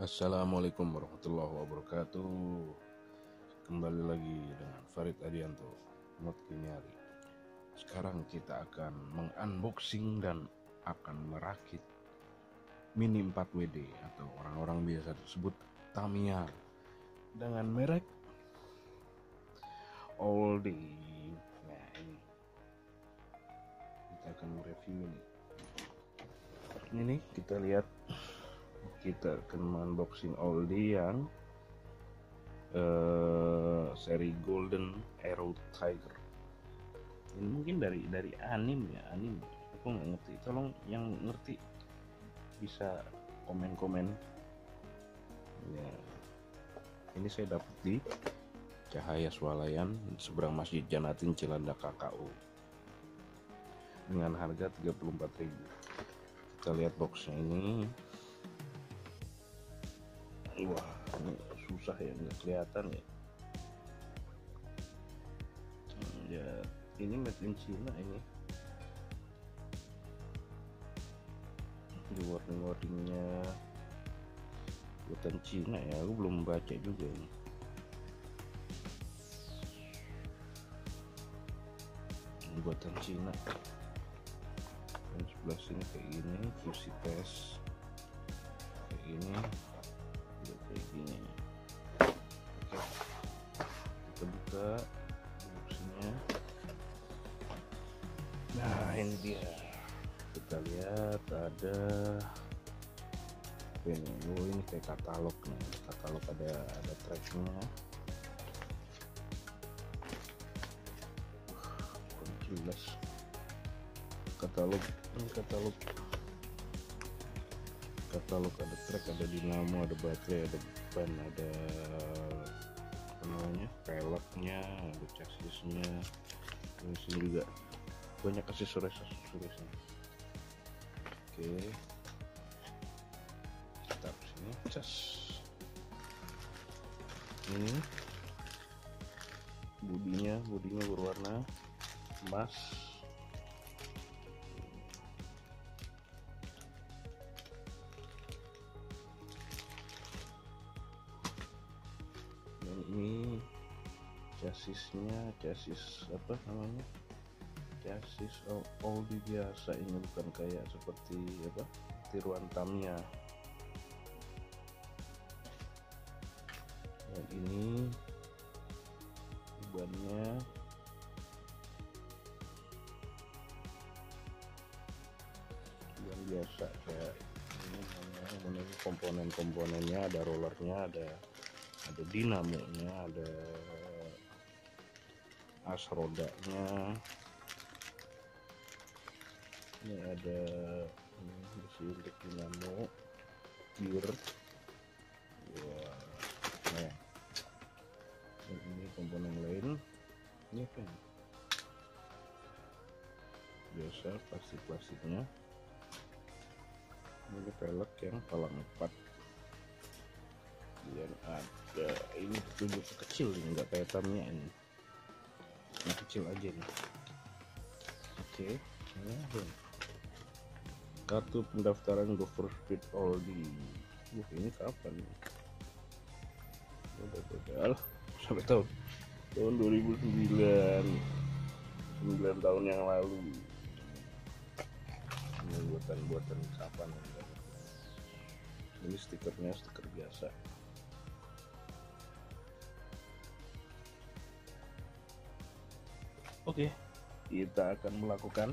Assalamualaikum warahmatullahi wabarakatuh. Kembali lagi dengan Farid Adianto, Mod Kiniari. Sekarang kita akan mengunboxing dan akan merakit Mini 4WD atau orang-orang biasa disebut Tamiya dengan merek Auldey. Nah, ini kita akan mereview ini. Ini kita lihat, kita akan unboxing Auldey yang seri Golden Arrow Tiger. Ini mungkin dari anime. Aku nggak ngerti. Tolong yang ngerti bisa komen-komen. Ya, ini saya dapat di Cahaya Swalayan seberang Masjid Janatin Cilandak KKU dengan harga 34.000. Kita lihat boxnya ini. Wah, ini susah ya, nggak kelihatan ya. Ya, ini made in China ini. Di warning-warningnya buatan Cina ya, aku belum baca juga ini. Ini buatan Cina. Dan sebelah sini kayak gini, QC test kayak gini. Kayak gini. Oke, kita buka boxnya. Nah, ini dia. Kita lihat ada ini. Oh, ini kayak katalog nih. Katalog ada tracknya. Kurang jelas. Katalog ada track, ada dinamo, ada baterai, ada ban, ada apa namanya, peleknya, ada chassisnya. Di sini juga banyak aksesorisnya. Oke, taruh sini. Cas ini bodinya berwarna emas. Ini chassisnya, chassis apa namanya, chassis Auldey biasa. Ini bukan kayak seperti apa tiruan Tamiya. Dan ini bannya ban biasa kayak ini. Komponen-komponennya ada rollernya, ada dinamonya, ada as rodanya, ini ada besi untuk dinamo, gear. Wah, nah, dan ini komponen lain. Ini apa ini? Biasa plastiknya. Ini pelek yang palang 4. Dan ada ini petunjuk kecil, ini nggak kayak Tamiya ini kecil aja nih. Oke, kartu pendaftaran Go for Speed Auldey. Ini kapan nih? Udah sampai tahun 2009, 9 tahun yang lalu. Ini buatan kapan? Ini stikernya stiker biasa. Oke, kita akan melakukan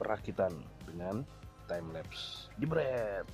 perakitan dengan time lapse. Jebret.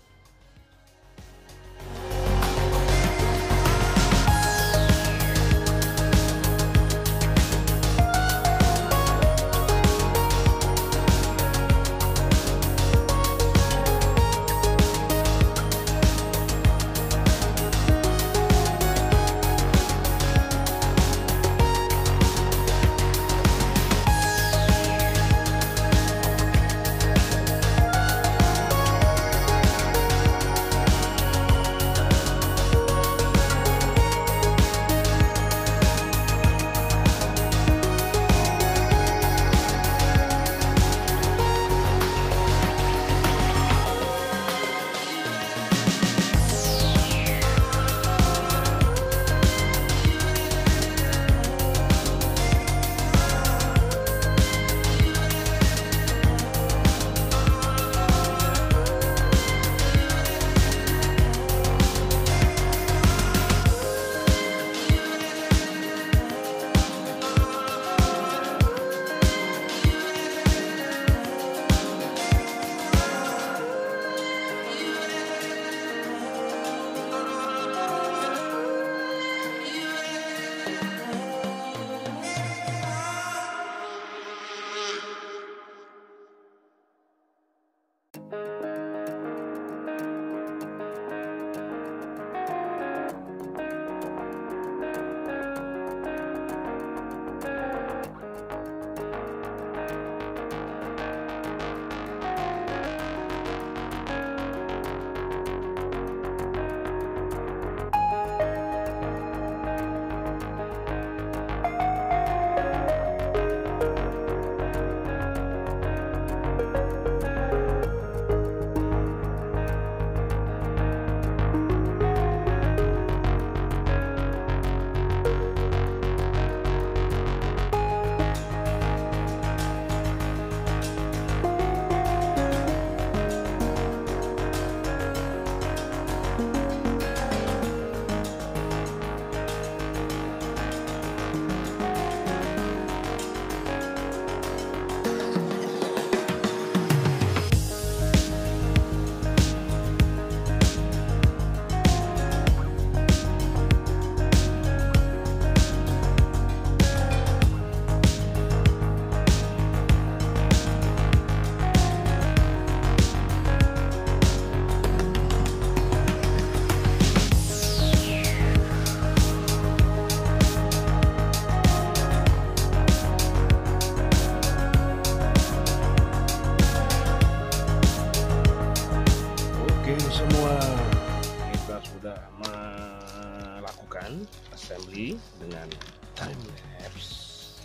lagi dengan time lapse.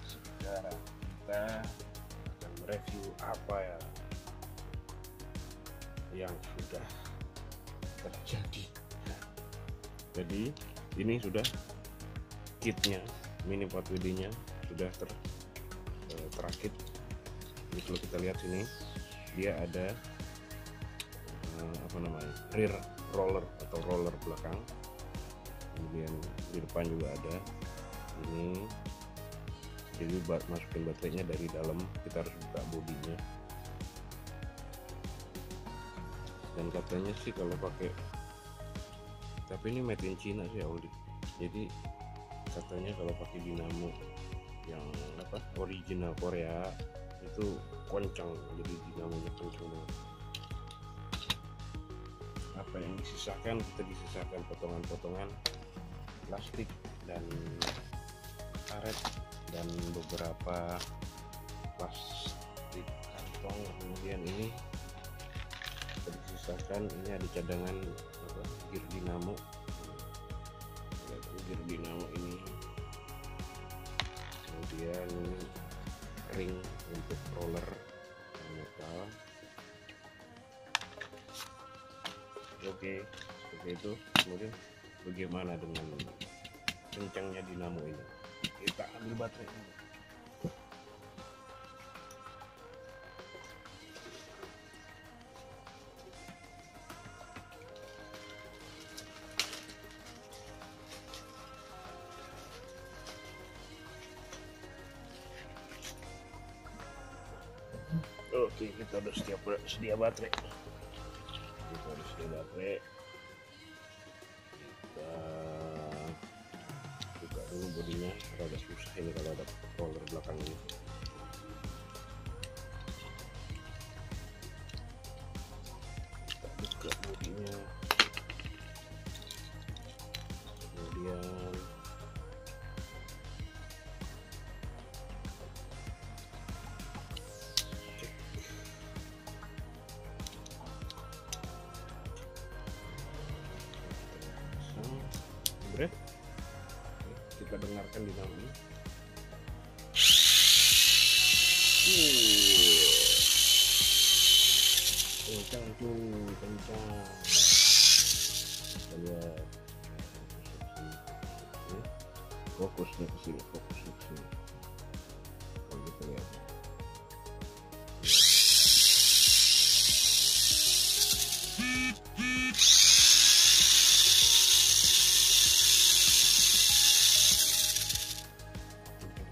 Sekarang kita akan mereview apa ya yang sudah terjadi. Jadi ini sudah kitnya, mini 4WD nya sudah terakit. Ini kalau kita lihat sini dia ada rear roller atau roller belakang, kemudian di depan juga ada ini. Jadi masukin baterainya dari dalam, kita harus buka bodinya. Dan katanya sih kalau pakai, tapi ini made in China sih Auldey. Jadi katanya kalau pakai dinamo yang original Korea itu kencang, jadi dinamonya kencang banget. Apa yang disisakan, kita disisakan potongan-potongan plastik dan karet dan beberapa plastik kantong. Kemudian ini kita disisakan, ini ada cadangan gear dinamo. Gear dinamo ini, kemudian ini ring untuk roller metal. Oke, seperti itu. Kemudian bagaimana dengan kencangnya dinamo ini? Kita ambil baterai ini. Oke, kita udah sedia baterai. Kita buka dulu bodinya, agak susah ini kalau ada roller belakang ini. Kita buka bodinya, kemudian kita dengarkan dinamo. Kencang tuh, kencang. Kita lihat. Fokusnya ke sini, Kalau kita lihat.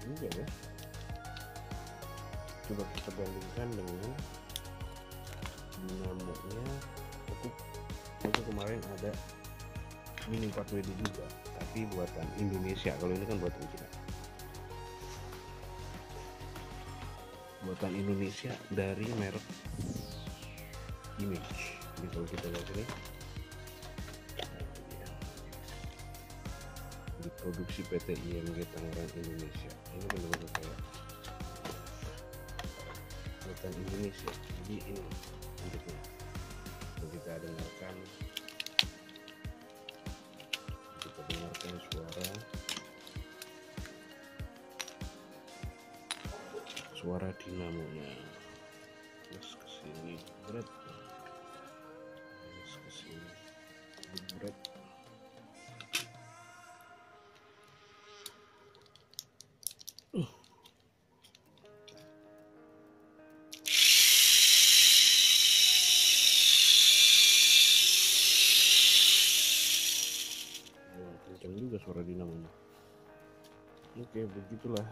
Juga ya. Coba kita bandingkan dengan dinamonya. Aku kemarin ada mini 4WD juga, tapi buatan Indonesia. Kalau ini kan buatan Cina. Buatan Indonesia dari merek Image. Jadi kalau kita lihat ini, diproduksi PT IMG Tangerang Indonesia. Ini benar-benar kayak buatan Indonesia. Jadi ini bentuknya. Kita dengarkan suara dinamonya. Terus kesini berat, terus kesini berat. Kencang juga suara dinamonya. Oke, begitulah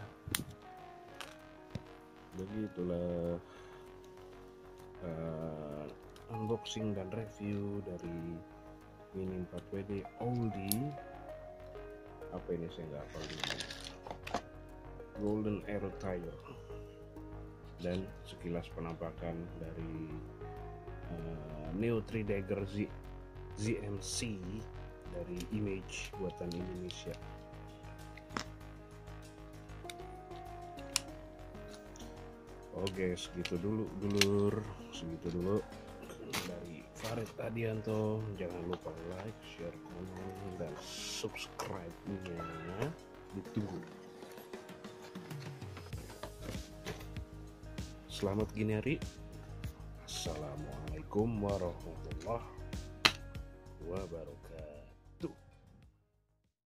unboxing dan review dari mini 4WD Auldey. Apa ini, saya nggak hafal dulu. Golden Arrow Tire. Dan sekilas penampakan dari Neo 3 Dagger ZMC dari Image buatan Indonesia. Oke, segitu dulu dulur, segitu dulu dari Farid Adianto. Jangan lupa like, share, komen, dan subscribe-nya ditunggu. Selamat gini hari. Assalamualaikum warahmatullahi wabarakatuh.